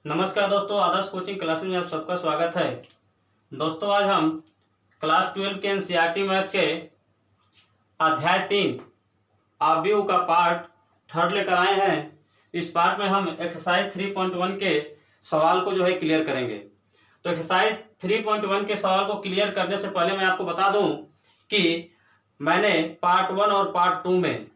नमस्कार दोस्तों, आदर्श coaching classes में आप सबका स्वागत है। दोस्तों, आज हम क्लास 12 के एनसीईआरटी मैथ के अध्याय 3 अवयव का पार्ट 3 लेकर आए हैं। इस पार्ट में हम एक्सरसाइज 3.1 के सवाल को क्लियर करेंगे। तो एक्सरसाइज 3.1 के सवाल को क्लियर करने से पहले मैं आपको बता दूं कि मैंने पार्ट 1 और पार्ट 2 में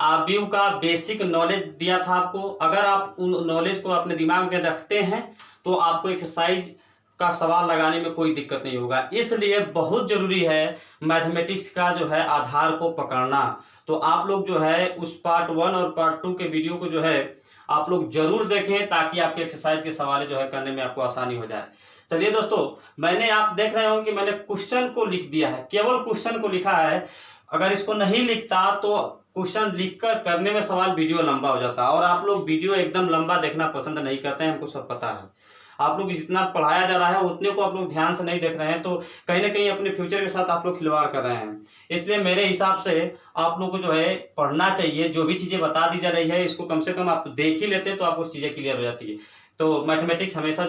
अवयव का बेसिक नॉलेज दिया था आपको। अगर आप उन नॉलेज को अपने दिमाग में रखते हैं तो आपको एक्सरसाइज का सवाल लगाने में कोई दिक्कत नहीं होगा। इसलिए बहुत जरूरी है मैथमेटिक्स का आधार को पकड़ना। तो आप लोग उस पार्ट 1 और पार्ट 2 के वीडियो को आप लोग जरूर देखें, ताकि आपके एक्सरसाइज के सवाल करने में आपको आसानी हो जाए। चलिए दोस्तों, मैंने आप देख रहे हो कि मैंने क्वेश्चन को लिख दिया है, केवल क्वेश्चन को लिखा है। अगर इसको नहीं लिखता तो क्वेश्चन लिखकर करने में सवाल वीडियो लंबा हो जाता है, और आप लोग वीडियो एकदम लंबा देखना पसंद नहीं करते हैं, हमको सब पता है। आप लोग जितना पढ़ाया जा रहा है उतने को आप लोग ध्यान से नहीं देख रहे हैं, तो कहीं ना कहीं अपने फ्यूचर के साथ आप लोग खिलवाड़ कर रहे हैं। इसलिए मेरे हिसाब से आप लोग को पढ़ना चाहिए। जो भी चीज़ें बता दी जा रही है इसको कम से कम आप देख ही लेते हैं तो आपको चीज़ें क्लियर हो जाती है। तो मैथमेटिक्स हमेशा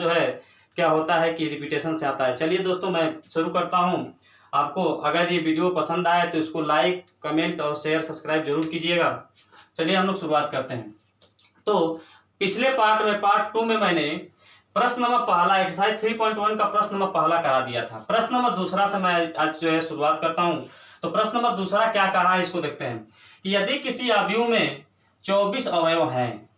क्या होता है कि रिपीटेशन से आता है। चलिए दोस्तों, मैं शुरू करता हूँ। आपको अगर ये वीडियो पसंद आए तो इसको लाइक, कमेंट और शेयर, सब्सक्राइब जरूर कीजिएगा। चलिए हम लोग शुरुआत करते हैं। तो पिछले पार्ट में, पार्ट 2 में मैंने प्रश्न नंबर पहला, एक्सरसाइज 3.1 का प्रश्न नंबर पहला करा दिया था। प्रश्न नंबर दूसरा से मैं आज शुरुआत करता हूँ। तो प्रश्न नंबर दूसरा क्या कहा है इसको देखते हैं कि यदि किसी अवयव में 24 अवयव हैं,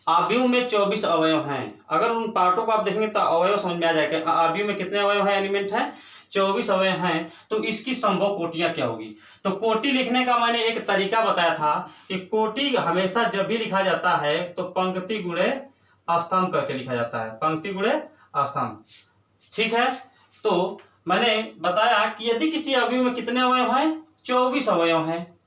अवयव में 24 अवयव हैं। अगर उन पार्टों को आप देखेंगे तो अवयव समझ में आ जाएगा। अवयव में कितने अवयव हैं, एलिमेंट है 24 अवयव हैं। तो इसकी संभव कोटियां क्या होगी। तो कोटि लिखने का मैंने एक तरीका बताया था कि कोटि हमेशा जब भी लिखा जाता है तो पंक्ति गुणे स्तंभ करके लिखा जाता है, पंक्ति गुणे स्तंभ। ठीक है। तो मैंने बताया कि यदि किसी अवयव में कितने अवयव हैं, 24 अवयव हैं,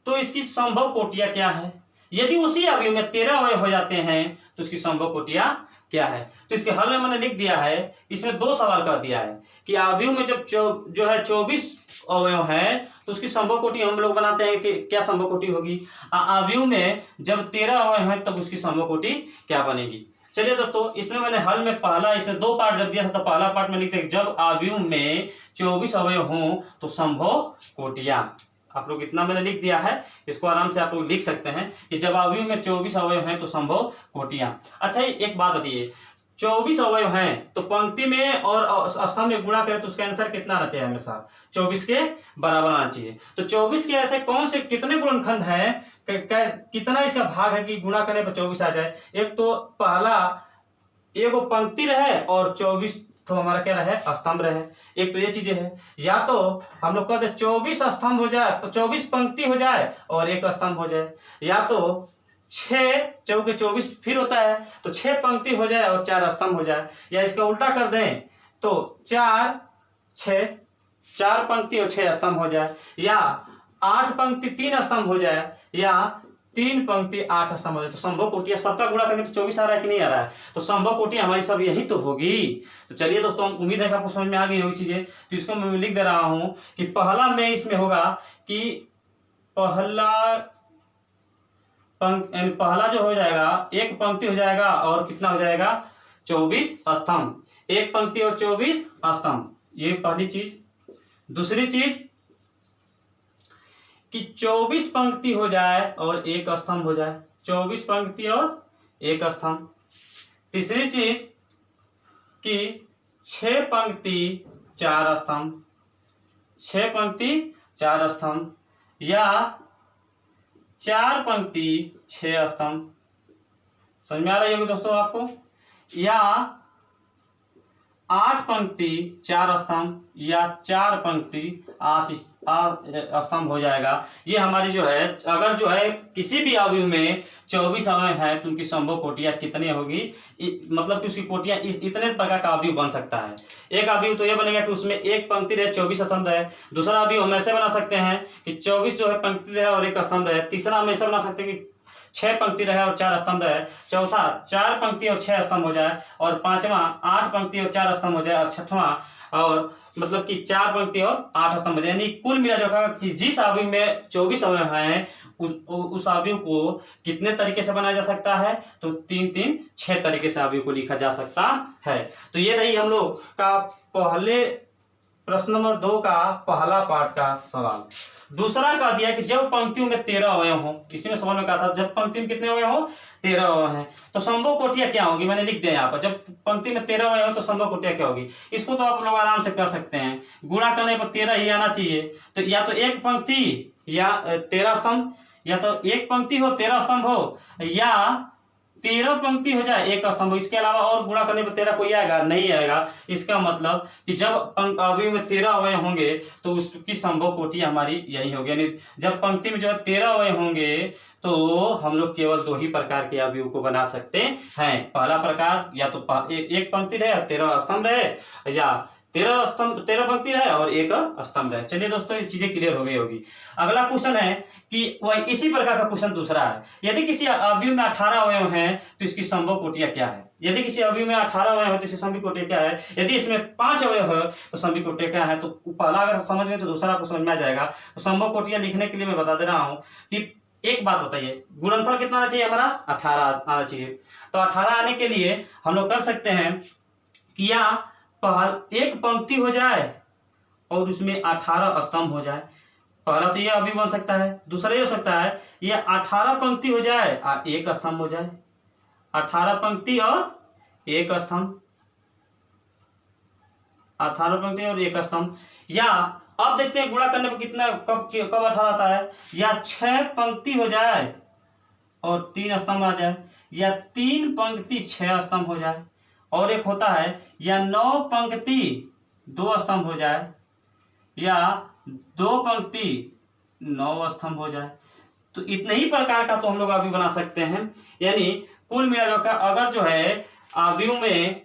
तो इसकी संभव कोटियां क्या है। यदि उसी अवयव में 13 अवयव हो जाते हैं तो इसकी संभव कोटियां क्या है। तो इसके हल में मैंने लिख दिया है, इसमें 2 सवाल कर दिया है कि अवयव में जब 24 अवयव है तो उसकी संभव कोटि हम लोग बनाते हैं कि क्या संभव कोटि होगी। अवयव में जब 13 अवयव है तब उसकी संभव कोटि क्या बनेगी। चलिए दोस्तों, इसमें मैंने हल में पहला, इसमें 2 पार्ट जब दिया था तो पहला पार्ट में लिखते हैं जब अवयव में 24 अवयव हों तो संभव कोटियां। आप लोग इतना मैंने लिख दिया है, इसको आराम से आप लोग लिख सकते हैं कि जब अवयव में 24 अवयव हैं तो संभव कोटियां। अच्छा, एक बात बताइए, 24 अवयव हैं तो पंक्ति में और स्तंभ में गुणा करें तो उसका आंसर कितना आना चाहिए, हमेशा 24 के बराबर आना चाहिए। तो 24 के ऐसे कौन से कितने गुणनखंड हैं, कितना इसका भाग है कि गुणा करने पर 24 आ जाए। एक तो पहला एगो पंक्ति रहे और 24 तो हमारा क्या रहे, स्तंभ रहे। एक तो ये चीजें है, या तो हम लोग कहते 24 स्तंभ हो जाए, 24 पंक्ति हो जाए और 1 स्तंभ हो जाए, या तो 6 चौके 24 फिर होता है तो 6 पंक्ति हो जाए और 4 स्तंभ हो जाए, या इसका उल्टा कर दें तो 4 पंक्ति और 6 स्तंभ हो जाए, या 8 पंक्ति 3 स्तंभ हो जाए, या 3 पंक्ति 8 स्तंभ हो जाए। तो संभव कोटियां सबका गुणा करेंगे तो 24 आ रहा है कि नहीं आ रहा है। तो संभव कोटियां हमारी सब यही तो होगी। तो चलिए दोस्तों, उम्मीद है आपको समझ में आ गई होगी चीजें। तो इसको मैं लिख दे रहा हूं कि पहला में इसमें होगा कि पहला जो हो जाएगा 1 पंक्ति हो जाएगा और कितना हो जाएगा 24 स्तंभ। 1 पंक्ति और 24 स्तंभ, ये पहली चीज। दूसरी चीज कि 24 पंक्ति हो जाए और 1 स्तंभ हो जाए, 24 पंक्ति और 1 स्तंभ। तीसरी चीज कि 6 पंक्ति 4 स्तंभ, 6 पंक्ति 4 स्तंभ, या 4 पंक्ति 6 स्तंभ। समझ में आ रही होगी दोस्तों आपको। या 8 पंक्ति 4 स्तंभ, या 4 पंक्ति 8 स्तंभ हो जाएगा। ये हमारी अगर किसी भी अवयव में 24 अवयव है तो उनकी संभव कोटियां कितनी होगी, मतलब कि उसकी कोटियां इतने प्रकार का अवयव बन सकता है। एक अवयव तो ये बनेगा कि उसमें 1 पंक्ति रहे 24 स्तंभ रहे। दूसरा अवयव हम ऐसे बना सकते हैं कि 24 पंक्ति रहे और 1 स्तंभ रहे। तीसरा हम ऐसे बना सकते हैं कि 6 पंक्ति रहे और 4 स्तंभ रहे। चौथा 4 पंक्ति और 6 स्तंभ हो जाए, और पांचवा 8 पंक्ति और 4 स्तंभ हो जाए, और छठवां और मतलब कि 4 पंक्ति और 8 स्तंभ हो जाए। यानी कुल मिला जो कि जिस अवयव में 24 अवयव हैं उस अवयव को कितने तरीके से बनाया जा सकता है, तो 3 6 तरीके से अवयव को लिखा जा सकता है। तो ये रही हम लोग का पहले प्रश्न नंबर 2 का पहला पार्ट का सवाल। दूसरा कह दिया कि जब पंक्तियों में 13 अवयव हो, इसी में सवाल में कहा था जब पंक्ति में कितने अवयव हो, 13 अवयव हैं, तो संभव कोटियां क्या होगी, मैंने लिख दिया यहाँ पर। जब पंक्ति में 13 अवयव हो तो संभव कोटियां क्या होगी, इसको तो आप लोग आराम से कर सकते हैं। गुणा करने पर 13 ही आना चाहिए। तो या तो एक पंक्ति या 13 स्तंभ, या तो एक पंक्ति हो 13 स्तंभ हो, या 13 पंक्ति हो जाए 1 स्तंभ हो। इसके अलावा और गुणा करने पर 13 कोई आएगा नहीं आएगा। इसका मतलब कि जब अवयव में 13 अवयव होंगे तो उसकी संभव कोटि हमारी यही होगी। यानी जब पंक्ति में जो है 13 अवयव होंगे तो हम लोग केवल 2 ही प्रकार के अवयव को बना सकते हैं। पहला प्रकार या तो एक पंक्ति रहे 13 स्तंभ रहे, या 13 पंक्ति रहे और 1 स्तंभ रहे। चलिए दोस्तों ये चीजें क्लियर हो गई होगी। अगला क्वेश्चन है कि वह इसी प्रकार का क्वेश्चन दूसरा है। यदि किसी अवयव में 18 अवयव हैं तो इसकी संभव कोटियां क्या है। यदि किसी अवयव में 18 अवयव है तो इसकी संभव कोटियां क्या है। यदि इसमें 5 अवयव है तो संभव कोटियां क्या है। तो पहला अगर समझ में तो दूसरा आपको समझ में आ जाएगा। तो संभव कोटियां लिखने के लिए मैं बता दे रहा हूं कि एक बात बताइए, गुणनफल कितना आना चाहिए हमारा, 18 आना चाहिए। तो 18 आने के लिए हम लोग कर सकते हैं कि या एक पंक्ति हो जाए और उसमें 18 स्तंभ हो जाए। पहला तो यह अभी बन सकता है। दूसरा ये हो सकता है ये 18 पंक्ति हो जाए और 1 स्तंभ हो जाए। 18 पंक्ति और 1 स्तंभ, 18 पंक्ति और 1 स्तंभ। या अब देखते हैं गुणा करने पर कितना कब 18 आता है। या 6 पंक्ति हो जाए और 3 स्तंभ आ जाए, या 3 पंक्ति 6 स्तंभ हो जाए। और एक होता है या 9 पंक्ति 2 स्तंभ हो जाए, या 2 पंक्ति 9 स्तंभ हो जाए। तो इतने ही प्रकार का तो हम लोग अवयव बना सकते हैं। यानी कुल मिलाकर अगर जो है अवयव में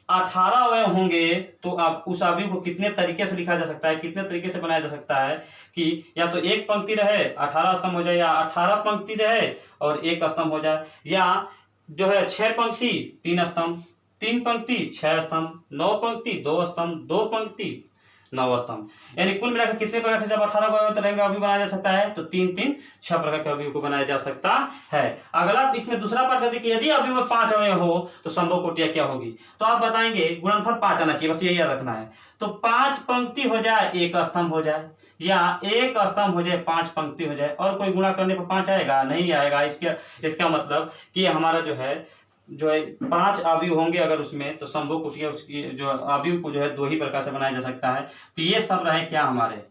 18 अवयव होंगे तो आप उस अवयव को कितने तरीके से लिखा जा सकता है, कितने तरीके से बनाया जा सकता है कि या तो एक पंक्ति रहे 18 स्तंभ हो जाए, या 18 पंक्ति रहे और 1 स्तंभ हो जाए, या जो है 6 पंक्ति 3 स्तंभ, 3 पंक्ति 6 स्तंभ, 9 पंक्ति 2 स्तंभ, 2 पंक्ति 9 स्तंभ। यानी कुल मिलाकर कितने प्रकार के जब 18 अवयव रहेंगे अवयव बनाया जा सकता है, तो 6 प्रकार के अवयव को बनाया जा सकता है। अगला इसमें दूसरा पार्ट कहते हैं कि यदि अवयव में 5 अवयव हो तो संभव कोटियां क्या होगी। तो आप बताएंगे गुणनफल 5 आना चाहिए, बस यही याद रखना है। तो 5 पंक्ति हो जाए 1 स्तंभ हो जाए, या 1 स्तंभ हो जाए 5 पंक्ति हो जाए। और कोई गुणा करने पर 5 आएगा नहीं आएगा। इसका मतलब कि हमारा जो है 5 अवयव होंगे अगर उसमें, तो संभव कोटियां उसकी जो अवयव को जो है 2 ही प्रकार से बनाया जा सकता है। तो ये सब रहे क्या हमारे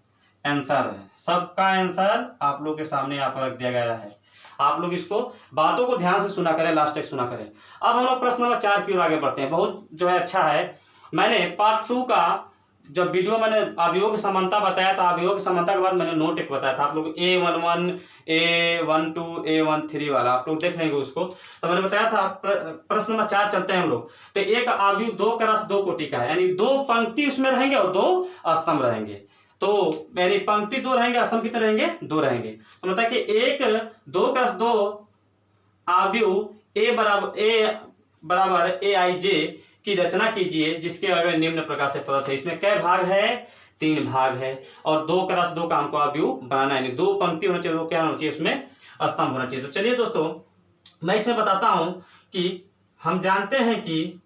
आंसर है। सबका आंसर आप लोग के सामने यहाँ पर रख दिया गया है। आप लोग इसको बातों को ध्यान से सुना करें, लास्ट तक सुना करें। अब हम लोग प्रश्न नंबर 4 की ओर आगे बढ़ते हैं। बहुत जो है अच्छा है। मैंने पार्ट 2 का जब वीडियो मैंने अवयवों की समानता बताया था, अवयवों की समानता के बाद मैंने नोट एक बताया था आप लोग A11, A12, A13 वाला, आप लोग देख लेंगे उसको। तो मैंने बताया था प्रश्न नंबर 4 चलते हैं हम लोग। तो एक अवयव 2 क्रॉस 2 कोटि का है, यानी 2 पंक्ति उसमें रहेंगे और 2 स्तंभ रहेंगे। तो यानी पंक्ति 2 रहेंगे, स्तंभ कितने रहेंगे, 2 रहेंगे। तो मतलब कि एक 2 क्रॉस 2 अवयव A बराबर AIJ की रचना कीजिए जिसके बारे में निम्न प्रकार से पता है। इसमें कै भाग है, 3 भाग है, और 2 क्रॉस 2 का हमको अवयव बनाना है। 2 पंक्ति होना चाहिए, 2 क्या होना चाहिए, उसमें स्तंभ होना चाहिए। तो चलिए दोस्तों मैं इसमें बताता हूं कि हम जानते हैं कि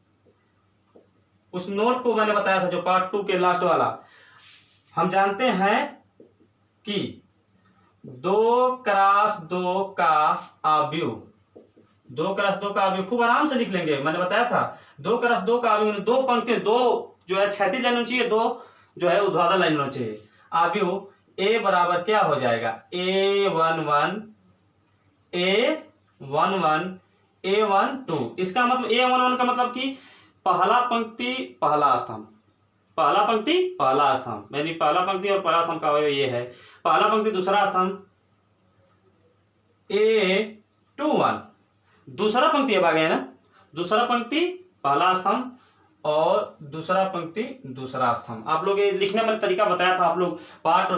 उस नोट को मैंने बताया था जो पार्ट 2 के लास्ट वाला, हम जानते हैं कि 2 क्रॉस 2 का अवयव, 2 क्रॉस 2 का अवयव खूब आराम से लिख लेंगे। मैंने बताया था 2 क्रॉस 2 का अवयव 2 पंक्ति, 2 जो है क्षैतिज लाइन होनी चाहिए, 2 जो है ऊर्ध्वाधर लाइन होना चाहिए। अवयव A बराबर क्या हो जाएगा, A11, A11, A12। इसका मतलब A11 का मतलब कि पहला पंक्ति पहला स्तंभ, पहला पंक्ति पहला स्तंभ, यानी पहला पंक्ति और पहला स्तंभ का अवयव ये है। पहला पंक्ति दूसरा स्तंभ A21, दूसरा पंक्ति अब आ गया ना, दूसरा पंक्ति पहला स्तंभ और दूसरा पंक्ति दूसरा स्तंभ। आप लोग ये लिखने में तरीका बताया था, आप लोग पार्ट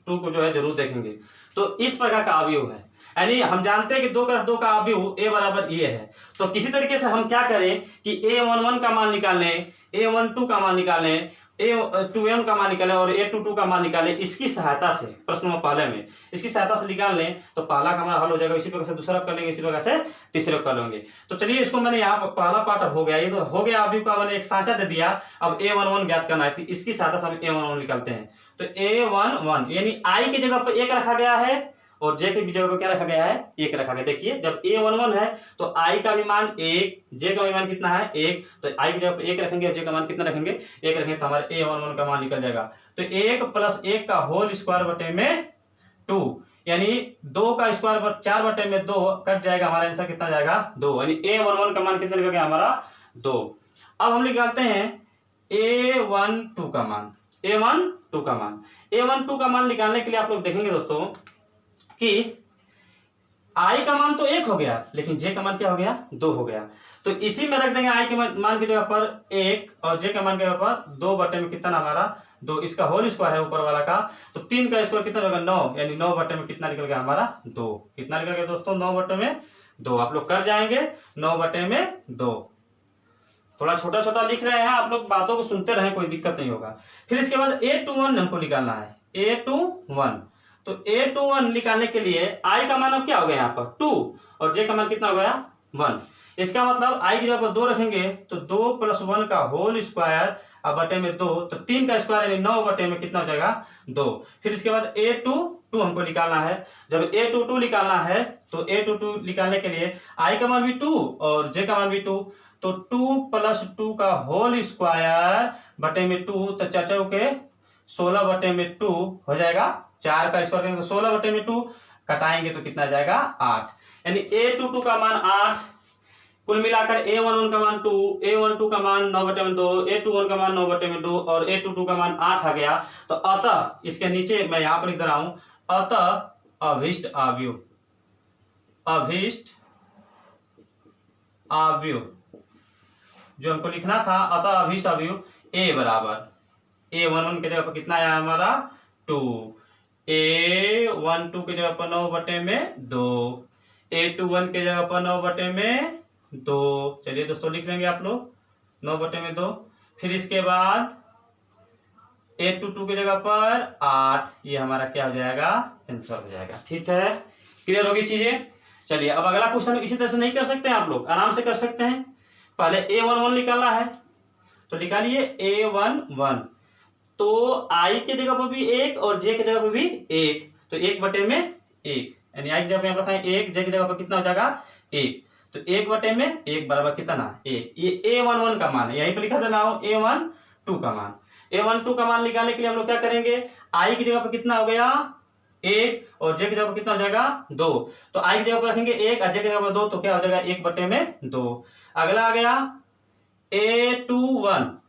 2 को जो है जरूर देखेंगे। तो इस प्रकार का अवयव है, यानी हम जानते हैं कि 2 क्रॉस 2 का अवयव A बराबर ये है। तो किसी तरीके से हम क्या करें कि A11 का मान निकाल लें, A12 का मान निकाल लें, A21 का मान निकाले और A22 का मान निकाले, इसकी सहायता से प्रश्न नंबर पहले में इसकी सहायता से निकाल लें तो पहला का हमारा हल हो जाएगा। इसी प्रकार से दूसरा कर लेंगे, इसी प्रकार से तीसरा कर लेंगे। तो चलिए इसको मैंने यहाँ पर पहला पार्ट अब हो गया, ये तो हो गया। अभी का मैंने एक सांचा दे दिया, अब A11 ज्ञात करना है, तो इसकी सहायता से हम A11 निकालते हैं। तो A11 यानी I की जगह पर 1 रखा गया है और J की जगह पर क्या रखा गया है, 1 रखा गया। देखिए जब A11 है तो I का भी मान 1, J का भी मान कितना है 1, तो I की जगह पर 1 रखेंगे और J का मान कितना रखेंगे 1 रखेंगे, तो हमारे A11 का मान निकल जाएगा। तो 1 + 1 का होल स्क्वायर बटे में 2, यानी 2 का स्क्वायर 4 बटे में 2 कट जाएगा, हमारा आंसर कितना जाएगा 2, यानी A11 का मान कितना निकल गया हमारा 2। अब हम निकालते हैं A12 का मान। A12 का मान निकालने के लिए आप लोग देखेंगे दोस्तों कि I का मान तो 1 हो गया, लेकिन J का मान क्या हो गया 2 हो गया। तो इसी में रख देंगे I के मान की जगह पर 1 और J के मान की जगह पर 2 बटे में कितना हमारा 2, इसका होल स्क्वायर है ऊपर वाला का, तो 3 का स्क्वायर कितना होगा 9, यानी 9 बटे में कितना निकल गया हमारा 2। कितना निकल गया दोस्तों 9 बटे में 2। आप लोग कर जाएंगे 9 बटे में 2। थोड़ा छोटा छोटा लिख रहे हैं, आप लोग बातों को सुनते रहें, कोई दिक्कत नहीं होगा। फिर इसके बाद A21 हमको निकालना है, A21। तो A21 निकालने के लिए I का मान अब क्या हो गया यहाँ पर 2 और J का मान कितना हो गया 1। इसका मतलब I की जगह पर 2 रखेंगे तो 2 + 1 का होल स्क्वायर अब बटे में 2, तो 3 का स्क्वायर यानी 9 बटे में कितना हो जाएगा 2। फिर इसके बाद A22 हमको निकालना है। जब A22 निकालना है तो A22 निकालने के लिए I का मान भी 2 और J का मान भी 2, तो 2 + 2 का होल स्क्वायर बटे में 2, तो चाचा के 16 बटे में 2 हो जाएगा। 4 का स्क्वायर करेंगे तो 16 बटे में 2 कटाएंगे तो कितना जाएगा 8, यानी A22 का मान 8। कुल मिलाकर A11 का मान 2, A12 का मान 9 बटे में 2, A21 का मान 9 बटे में 2 और A22 का मान 8 आ गया। तो अतः इसके नीचे मैं यहां पर लिख रहा हूं, अतः अभिष्ट आव्यूह जो हमको लिखना था, अतः अभिष्ट आव्यूह A बराबर A11 के जगह पर कितना आया हमारा 2, A12 के जगह पर 9 बटे में 2, A21 के जगह पर 9 बटे में 2। चलिए दोस्तों लिख लेंगे आप लोग 9 बटे में 2। फिर इसके बाद A22 की जगह पर 8, ये हमारा क्या हो जाएगा आंसर हो जाएगा। ठीक है, क्लियर होगी चीजें। चलिए अब अगला क्वेश्चन इसी तरह से नहीं कर सकते हैं, आप लोग आराम से कर सकते हैं। पहले A11 निकालना है तो निकालिए A11, तो I के जगह पर भी 1 और J के जगह पर भी 1, तो 1 बटे में 1, यानी I की जगह पर रखा है 1, J की जगह पर कितना हो जाएगा 1, तो 1 बटे में 1 बराबर कितना 1। ये A11 का मान है, यहीं पर लिखा देना हो A12 का मान। A12 का मान निकालने के लिए हम लोग क्या करेंगे, I की जगह पर कितना हो गया 1 और J की जगह पर कितना हो जाएगा 2, तो I की जगह पर रखेंगे 1 और J की जगह पर 2, तो क्या हो जाएगा 1 बटे में 2। अगला आ गया A21,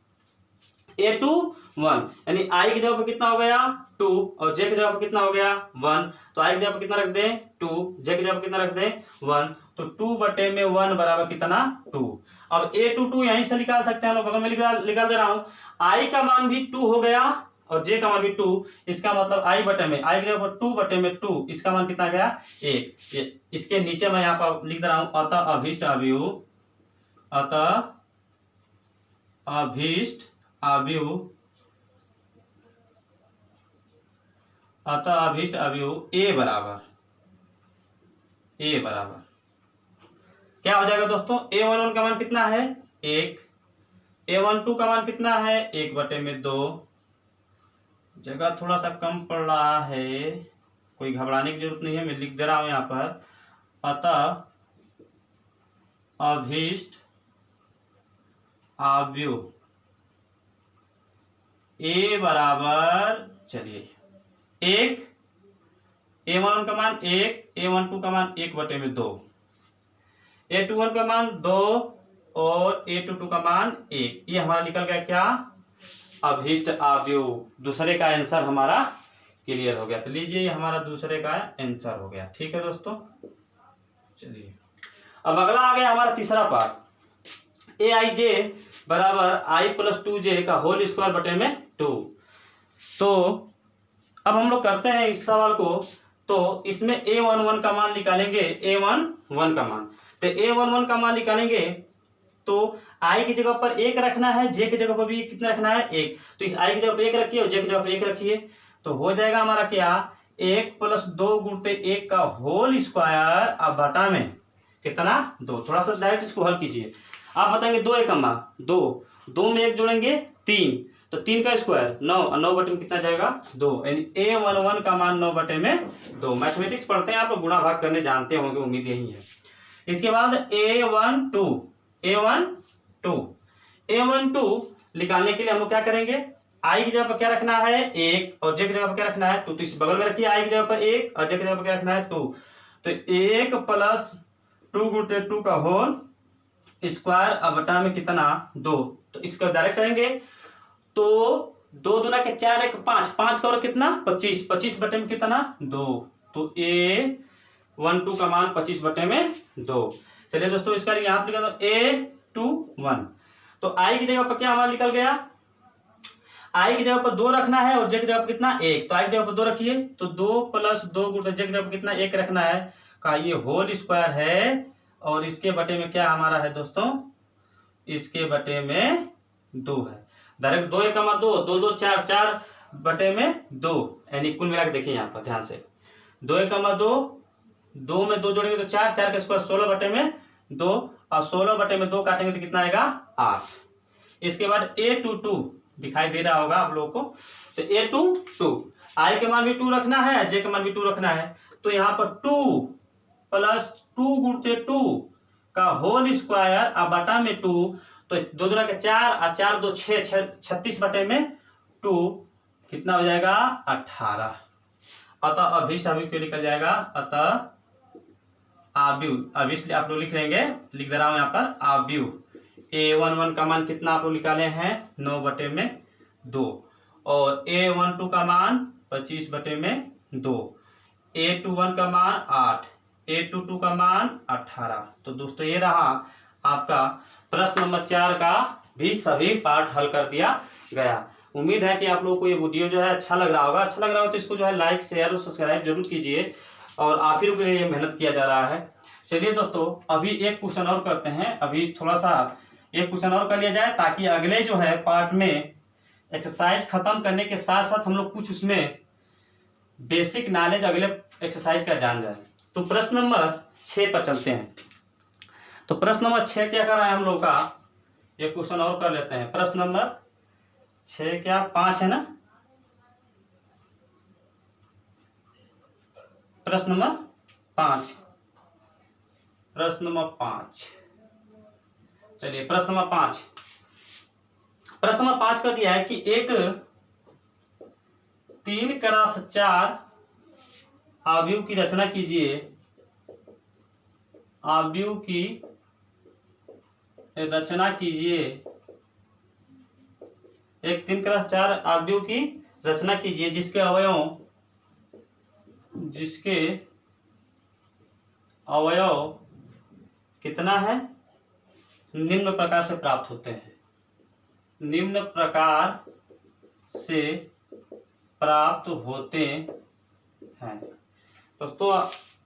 यानी I की जगह पर कितना हो गया 2 और J की जगह पर कितना हो गया 1, तो I की जगह पर कितना रख दें 2, J की जगह पर कितना रख दें 1, तो 2 बटे में 1 बराबर कितना 2। अब A22 यहीं से निकाल सकते हैं, बगल में निकाल दे रहा हूं। I का मान भी 2 हो गया और J का मान भी 2, इसका मतलब I बटे में I की जगह पर 2 बटे में 2, इसका मान कितना गया 1। इसके नीचे मैं यहाँ पर लिख दे रहा हूं, अतः अभिष्ट आव्यूह A बराबर क्या हो जाएगा दोस्तों, A11 का मान कितना है 1, A12 का मान कितना है 1 बटे में 2। जगह थोड़ा सा कम पड़ रहा है, कोई घबराने की जरूरत नहीं है, मैं लिख दे रहा हूं यहाँ पर, अतः अभिष्ट आव्यूह A बराबर, चलिए 1, A11 का मान 1, A12 का मान 1 बटे में 2, A21 का मान 2 और A22 का मान 1, ये हमारा निकल गया क्या अभिष्ट आव्यूह। दूसरे का आंसर हमारा क्लियर हो गया, तो लीजिए ये हमारा दूसरे का आंसर हो गया। ठीक है दोस्तों, चलिए अब अगला आ गया हमारा तीसरा पार्ट, Aij बराबर I + 2j का होल स्क्वायर बटे में 2। तो अब हम लोग करते हैं इस सवाल को, तो इसमें A11 का मान निकालेंगे, A11 का मान, तो A11 का मान निकालेंगे तो आई की जगह पर 1 रखना है, जे की जगह पर भी कितना रखना है 1। तो इस आई की जगह पर 1 रखिए और जे की जगह पर 1 रखिए, तो हो जाएगा हमारा क्या 1 + 2 × 1 का होल स्क्वायर अब बटा में कितना 2। थोड़ा सा डायरेक्ट इसको हल कीजिए। आप बताएंगे 2 एकम्मा 2, 2 में 1 जोड़ेंगे 3, तो 3 का स्क्वायर 9 और 9 बटे में कितना जाएगा 2, यानी A11 का मान 9 बटे में 2। मैथमेटिक्स पढ़ते हैं आप लोग, गुणा भाग करने जानते होंगे, उम्मीद यही है। इसके बाद A12 निकालने के लिए हम लोग क्या करेंगे, आई की जगह पर क्या रखना है 1 और जे की जगह पर क्या रखना है 2। तो इस बगल में रखिए आई की जगह पर 1 और जे की जगह पर क्या रखना है 2। तो 1 + 2 × 2 का होल स्क्वायर अब बटा में कितना 2। तो इसको डायरेक्ट करेंगे तो 2 दूना के 4 1 5, 5 का और कितना 25, 25 बटे में कितना 2। तो A12 का मान 25 बटे में 2। चलिए दोस्तों इसका यहाँ पर लिखा तो A21। तो आई की जगह पर क्या हमारा निकल गया, आई की जगह पर 2 रखना है और जे की जगह पर कितना 1। तो आई की जगह पर 2 रखिए, तो 2 + 2 × जे की जगह पर कितना 1 रखना है का ये होल स्क्वायर है, और इसके बटे में क्या हमारा है दोस्तों, इसके बटे में 2 है। डायरेक्ट 2 एकमा 2, 2 2 4, 4 बटे में 2, यानी कुल मिला के देखिए यहाँ पर ध्यान से 2 एकमा 2, 2 में 2 जोड़ेंगे तो 4, 4 का स्क्वायर 16 बटे में 2, और 16 बटे में 2 काटेंगे तो कितना आएगा 8। इसके बाद A22 दिखाई दे रहा होगा आप लोगों को, तो A22 आई के मान भी 2 रखना है, जे के मान भी 2 रखना है। तो यहाँ पर 2 + 2 × 2 का होल स्क्वायर अब बटा में 2, तो 2 दूना के 4 और 4 2 6, 36 बटे में 2 कितना हो जाएगा 18। अतः अभिष्ट अवयव क्यों निकल जाएगा, अतः अवयव अभिष्ट आप लोग लिख लेंगे, लिख दे रहा हूं यहाँ पर अवयव। A11 का मान कितना आप लोग निकाले हैं 9 बटे में 2, और A12 का मान 25 बटे में 2, A21 का मान 8, A22 का मान 18। तो दोस्तों ये रहा आपका प्रश्न नंबर 4 का भी सभी पार्ट हल कर दिया गया। उम्मीद है कि आप लोगों को ये वीडियो जो है अच्छा लग रहा होगा। अच्छा लग रहा हो तो इसको जो है लाइक शेयर और सब्सक्राइब जरूर कीजिए, और आप ही लोगों के लिए मेहनत किया जा रहा है। चलिए दोस्तों अभी एक क्वेश्चन और करते हैं, अभी थोड़ा सा एक क्वेश्चन और कर लिया जाए ताकि अगले जो है पार्ट में एक्सरसाइज खत्म करने के साथ साथ हम लोग कुछ उसमें बेसिक नॉलेज अगले एक्सरसाइज का जान जाए। तो प्रश्न नंबर 6 पर चलते हैं। तो प्रश्न नंबर 6 क्या कर रहा है हम लोग का, एक क्वेश्चन और कर लेते हैं। प्रश्न नंबर 6 क्या 5 है ना, प्रश्न नंबर 5, प्रश्न नंबर 5। चलिए प्रश्न नंबर 5, प्रश्न नंबर 5 का दिया है कि एक 3x4 अवयव की रचना कीजिए, अवयव की रचना कीजिए, एक 3x4 अवयव की रचना कीजिए जिसके अवयव कितना है निम्न प्रकार से प्राप्त होते हैं, निम्न प्रकार से प्राप्त होते हैं। दोस्तों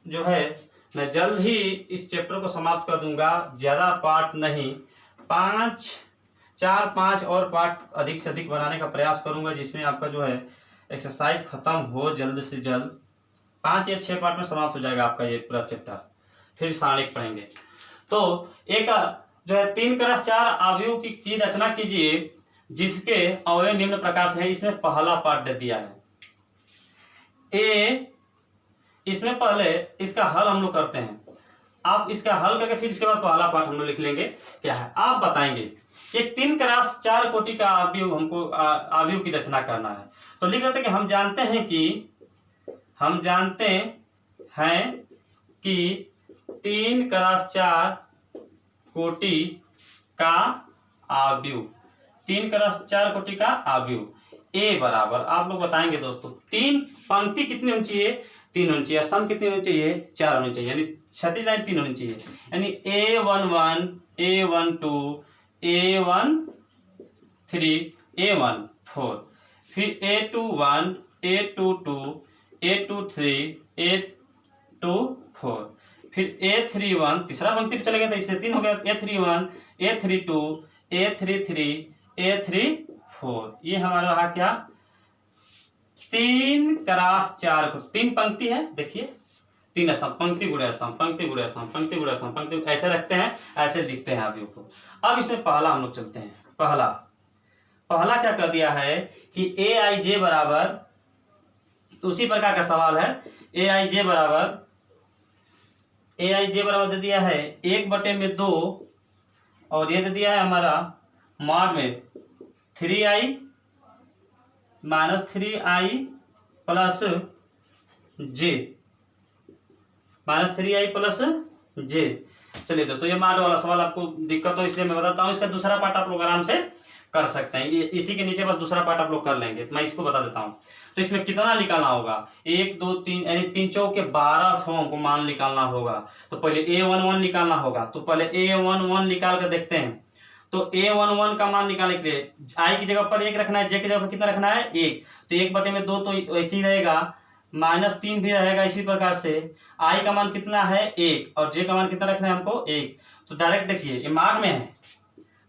जो है मैं जल्द ही इस चैप्टर को समाप्त कर दूंगा, ज्यादा पार्ट नहीं, 4-5 और पार्ट अधिक से अधिक बनाने का प्रयास करूंगा, जिसमें आपका जो है एक्सरसाइज खत्म हो जल्द से जल्द। 5 या 6 पार्ट में समाप्त हो जाएगा आपका ये पूरा चैप्टर, फिर सारणिक पढ़ेंगे। तो एक जो है 3x4 अवयव की रचना कीजिए जिसके अवयव निम्न प्रकार से है। इसमें पहला पार्ट दे दिया है ए, इसमें पहले इसका हल हम लोग करते हैं। आप इसका हल करके फिर इसके बाद पहला पार्ट हम लोग लिख लेंगे क्या है। आप बताएंगे एक 3x4 कोटि का अवयव हमको अवयव की रचना करना है। तो लिख देते हैं कि हम जानते हैं कि 3x4 कोटि का अवयव, 3x4 कोटि का अवयव ए बराबर, आप लोग बताएंगे दोस्तों, 3 पंक्ति कितनी होनी चाहिए 3 होनी चाहिए, स्तंभ कितनी होनी चाहिए 4 होनी चाहिए, यानी क्षैतिज लाइन 3 होनी चाहिए, यानी A11 A12 A13 A14, फिर A21 A22 A23 A24, फिर A31 तीसरा पंक्ति पे चले गए तो इससे 3 हो गया, A31 A32 A33 A34। ये हमारा रहा क्या, 3x4 3 पंक्ति है, देखिए 3 स्तंभ, पंक्ति गुणे स्तंभ, पंक्ति गुणे स्तंभ, पंक्ति गुणे स्तंभ, पंक्ति ऐसे रखते हैं, ऐसे लिखते हैं आप को। अब इसमें पहला हम लोग चलते हैं। पहला क्या कर दिया है कि Aij बराबर, उसी प्रकार का सवाल है, Aij बराबर दे दिया है 1/2 और ये दे दिया है हमारा मॉड में 3i - 3i plus j -3i plus j। चलिए दोस्तों, ये माड वाला सवाल आपको दिक्कत हो इसलिए मैं बताता हूँ, इसका दूसरा पार्ट आप लोग आराम से कर सकते हैं। ये इसी के नीचे बस दूसरा पार्ट आप लोग कर लेंगे, मैं इसको बता देता हूँ। तो इसमें कितना निकालना होगा, 1 2 3 यानी 3 चौक के 12 ठो हमको मान निकालना होगा। तो पहले A11 निकालना होगा, तो पहले A11 निकाल कर देखते हैं। तो A11 का मान निकालने के लिए i की जगह पर 1 रखना है, j की जगह पर कितना रखना है 1। तो 1/2 तो ऐसे ही रहेगा, -3 भी रहेगा इसी प्रकार से। i का मान कितना है 1 और j का मान कितना रखना है हमको 1। तो डायरेक्ट देखिए ये माड में है,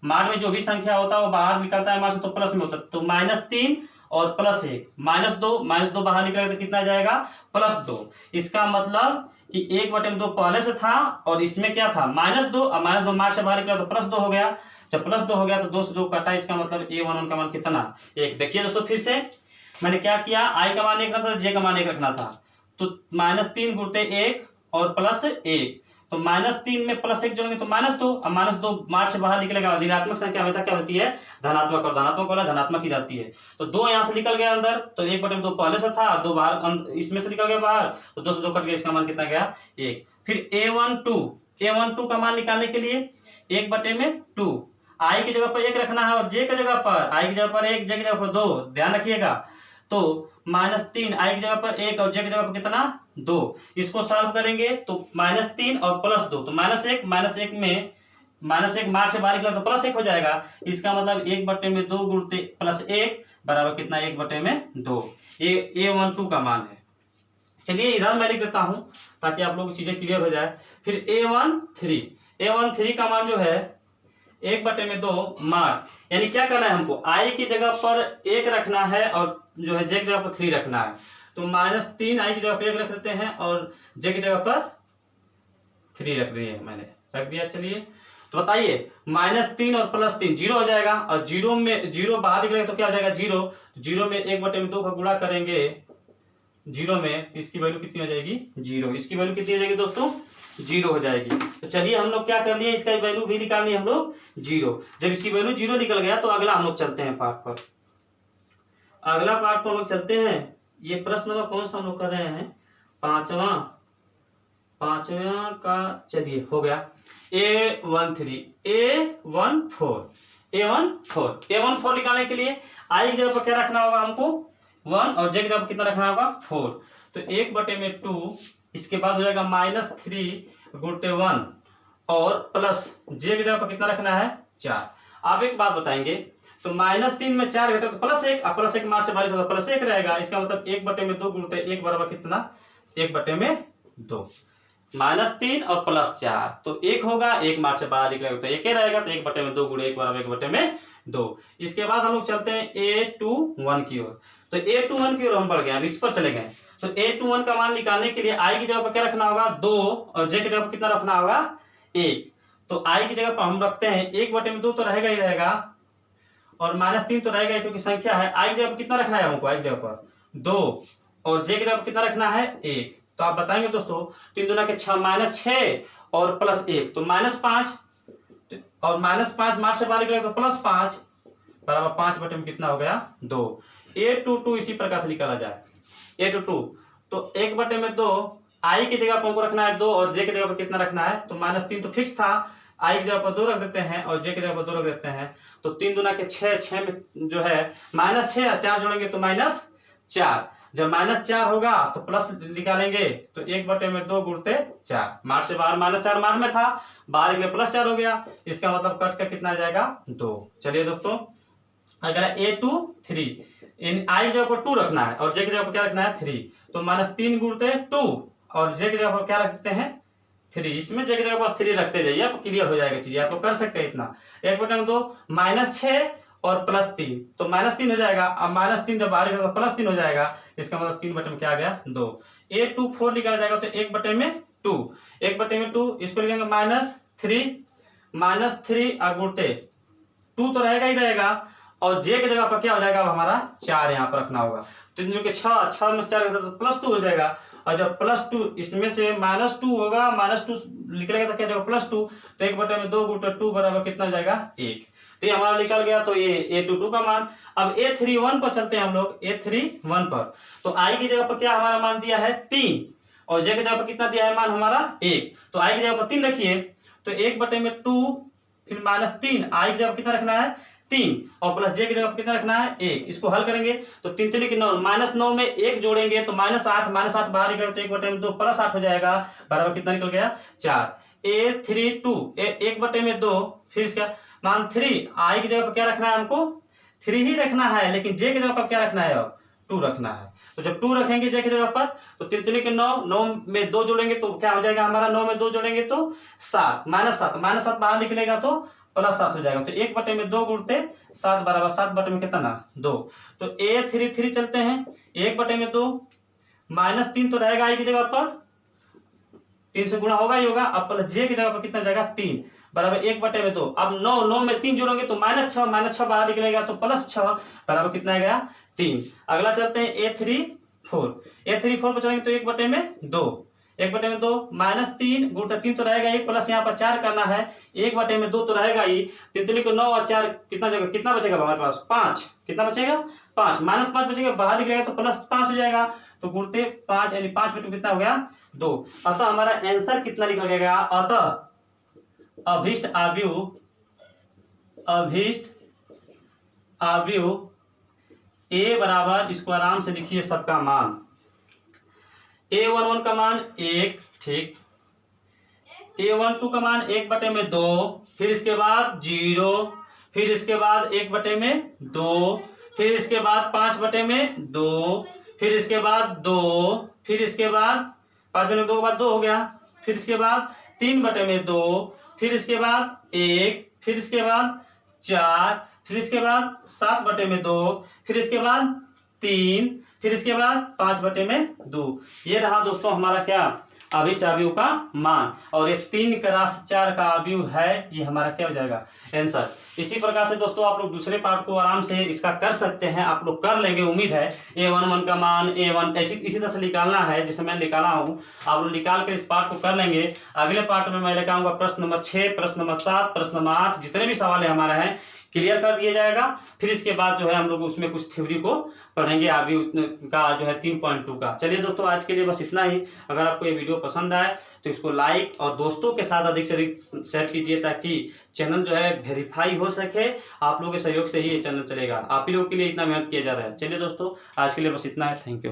माड में जो भी संख्या होता है वो बाहर निकलता है माड से, तो प्लस में होता है। तो -3 और +1 -2 बाहर निकलेगा तो कितना जाएगा +2। इसका मतलब कि 1/2 पहले से था और इसमें क्या था -2 और -2 मार्च से बाहर निकला तो +2 हो गया। जब +2 हो गया तो 2 से 2 कटा, इसका मतलब A11 का मान कितना 1। देखिए दोस्तों फिर से मैंने क्या किया, i का मान 1 रखना था, j का मान 1 रखना था। तो -3 गुणते 1 और +1, तो -3 में +1 जोड़ेंगे तो -2 और -2 मार्च से बाहर निकलेगा। ऋणात्मक संख्या हमेशा क्या होती है धनात्मक, और धनात्मक वाला धनात्मक ही रहती है। तो 2 यहाँ से निकल गया अंदर, तो 1/2 पहले से था, 2 बाहर इसमें से निकल गया बाहर, तो 2 से 2 कट गया, इसका मान कितना गया 1। फिर A12 का मान निकालने के लिए 1/2 i की जगह पर 1 रखना है और j की जगह पर, i की जगह पर 1 j की जगह पर 2, ध्यान रखिएगा। तो -3 i की जगह पर 1 और j की जगह पर कितना 2। इसको सॉल्व करेंगे तो -3 और +2, तो -1 में -1 मार्च से बाहर निकला तो +1 हो जाएगा। इसका मतलब 1/2 गुणते +1 बराबर कितना 1/2। ये A12 का मान है। चलिए इधर मैं लिख देता हूं ताकि आप लोग चीजें क्लियर हो जाए। फिर A13 का मान जो है 1/2 मार्च, यानी क्या करना है हमको i की जगह पर 1 रखना है और जो है j की जगह पर 3 रखना है। तो -3 i की जगह पर 1 रख देते हैं और j की जगह पर 3 रख दिए, मैंने रख दिया। चलिए तो बताइए -3 और +3 0 हो जाएगा, और 0 बाहर निकलेगा तो क्या हो जाएगा 0 में 1/2 का गुणा करेंगे 0 में, तो इसकी वैल्यू कितनी हो जाएगी 0। इसकी वैल्यू कितनी हो जाएगी दोस्तों 0 हो जाएगी। तो चलिए हम लोग क्या कर लिए, इसका वैल्यू भी निकालनी है हम लोग 0। जब इसकी वैल्यू 0 निकल गया तो अगला हम लोग चलते हैं पार्ट पर। अगला पार्ट पर हम लोग चलते हैं। ये प्रश्न नंबर कौन सा हम लोग कर रहे हैं, पांचवा का, चलिए हो गया A14 निकालने के लिए i की जगह पर क्या रखना होगा हमको 1 और j की जगह पर कितना रखना होगा 4। तो 1/2, इसके बाद हो जाएगा -3 गुणते 1 और प्लस j की जगह पर कितना रखना है 4। आप एक बात बताएंगे, तो -3 में 4 घटे तो +1 और +1 मार्च से बाहर तो +1 रहेगा। इसका मतलब 1/2 गुणते 1 बराबर कितना 1/2, -3 और +4 तो 1 होगा, 1 मार्च से बाहर निकलेगा तो 1 ही रहेगा। तो 1/2 गुणे 1 बराबर 1/2। इसके बाद हम लोग चलते हैं A21 की ओर। तो A21 की ओर हम बढ़ गए, अब इस पर चले गए। तो A21 का मान निकालने के लिए i की जगह पर क्या रखना होगा 2 और j की जगह पर कितना रखना होगा 1। तो i की जगह पर हम रखते हैं 1/2 तो रहेगा ही रहेगा, और -3 तो रहेगा क्योंकि संख्या है। i की जगह पर कितना रखना है हमको, i की जगह पर 2 और j की जगह पर कितना रखना है 1। तो आप बताएंगे दोस्तों 3 दूना के 6 -6 और +1 तो -5 और -5 मार्च से बाहर निकलेगा तो +5 बराबर 5/में कितना हो गया 2। A22 इसी प्रकार से निकाला जाए। A22 तो 1/2 i की जगह पर हमको रखना है 2 और j की जगह पर कितना रखना है, तो -3 तो फिक्स था, i की जगह पर 2 रख देते हैं और j की जगह पर 2 रख देते हैं। तो 3 दूना के 6 में जो है -6 और 4 जोड़ेंगे तो -4। जब -4 होगा तो प्लस निकालेंगे तो 1/2 गुणते 4, मार्च से बाहर -4 मार्च में था, बाहर के लिए +4 हो गया। इसका मतलब कट कर कितना आ जाएगा 2। चलिए दोस्तों अगला A23, इन i की जगह पर 2 रखना है और j की जगह पर क्या रखना है 3। तो -3 गुणते 2 और j की जगह पर क्या रख देते हैं 3, इसमें जगह जगह पर 3 रखते जाइए, आप क्लियर हो जाएगा चीजें, आप लोग कर सकते हैं इतना। 1/2 -6 और +3, तो -3 हो जाएगा। अब -3 जब बाहर निकलेगा तो +3 हो जाएगा, इसका मतलब 3 बटे में क्या आ गया 2। 4 निकाला जाएगा तो 1/2, 1/2 इसको लिखेंगे -3 और गुणते 2 तो रहेगा ही रहेगा, और जे की जगह पर क्या हो जाएगा, अब हमारा 4 यहाँ पर रखना होगा। तो 3 के 6 में 4 तो +2 हो जाएगा, और जब +2 इसमें से -2 होगा, -2 निकलेगा तो क्या जाएगा +2, तो 1/2 गुणा 2 बराबर कितना हो जाएगा 1। तो ये हमारा निकल गया। तो ये A22 का मान। अब A31 पर चलते हैं हम लोग, A31 पर। तो I की जगह पर क्या हमारा मान दिया है 3, और J की जगह पर कितना दिया है मान हमारा 1, तो I की जगह पर 3 रखिए, तो 1/2 फिर -3, I की जगह कितना रखना है 3, और प्लस J की जगह कितना रखना है 1। इसको हल करेंगे तो 3 3 9, -9 में 1 जोड़ेंगे तो -8, -8 बाहर निकलेगा तो 1/2 +8 हो जाएगा, बराबर कितना निकल गया 4। A32 1/2, फिर इसका मान 3, I की जगह पर क्या रखना है हमको 3 ही रखना है, लेकिन J की जगह पर क्या रखना है 2 रखना है। तो जब 2 रखेंगे J की जगह पर तो 3 3 के 9, 9 में 2 जोड़ेंगे तो क्या हो जाएगा हमारा, 9 में 2 जोड़ेंगे तो 7, -7 बाहर निकलेगा तो +7 हो जाएगा। तो 1/2 गुणते 7 बराबर 7 बटे में कितना 2। तो A33 चलते हैं, 1/2 -3 तो रहेगा I की जगह पर, 3 से गुणा होगा ही होगा, अब प्लस J की जगह पर कितना जाएगा 3 बराबर 1/2। अब 9 में 3 जोड़ेंगे तो -6 बाहर निकलेगा तो +6 बराबर कितना गया 3। अगला चलते हैं A34 पर चलेंगे तो 1/2, 1/2 -3 गुणा 3 तो रहेगा ही, प्लस यहाँ पर 4 करना है, 1/2 तो रहेगा ही। 3 3 को 9 और 4 कितना जगह कितना बचेगा हमारे पास 5, कितना बचेगा 5, -5 बचेगा, बाहर निकलेगा तो +5 हो जाएगा, तो गुणते 5 यानी 5/2 कितना हो गया 2। अतः हमारा आंसर कितना निकल गया, अतः अभीष्ट आव्यूह A बराबर, इसको आराम से लिखिए सबका मान, A11 का मान 1, ठीक, A12 का मान 1/2, फिर इसके बाद 0, फिर इसके बाद 1/2, फिर इसके बाद 5/2, फिर इसके बाद 2, फिर इसके बाद 5/2 के बाद 2 हो गया, फिर इसके बाद 3/2, फिर इसके बाद 1, फिर इसके बाद 4, फिर इसके बाद 7/2, फिर इसके बाद 3, फिर इसके बाद 5/2। ये रहा दोस्तों हमारा क्या, अभीष्ट आव्यूह का मान, और ये 3 का राशि 4 का आव्यूह है, ये हमारा क्या हो जाएगा आंसर। इसी प्रकार से दोस्तों आप लोग दूसरे पार्ट को आराम से इसका कर सकते हैं, आप लोग कर लेंगे उम्मीद है। A11 का मान A1 इसी तरह से निकालना है जैसे मैं निकाला हूँ, आप लोग निकाल कर इस पार्ट को कर लेंगे। अगले पार्ट में मैं लेकर आऊंगा प्रश्न नंबर 6, प्रश्न नंबर 7, प्रश्न नंबर 8, जितने भी सवाल है हमारे हैं क्लियर कर दिया जाएगा। फिर इसके बाद जो है हम लोग उसमें कुछ थ्योरी को पढ़ेंगे आव्यूह का जो है 3.2 का। चलिए दोस्तों आज के लिए बस इतना ही। अगर आपको ये वीडियो पसंद आए तो इसको लाइक और दोस्तों के साथ अधिक से अधिक शेयर कीजिए, ताकि चैनल जो है वेरीफाई हो सके। आप लोगों के सहयोग से ही ये चैनल चलेगा, आप ही लोगों के लिए इतना मेहनत किया जा रहा है। चलिए दोस्तों आज के लिए बस इतना है, थैंक यू।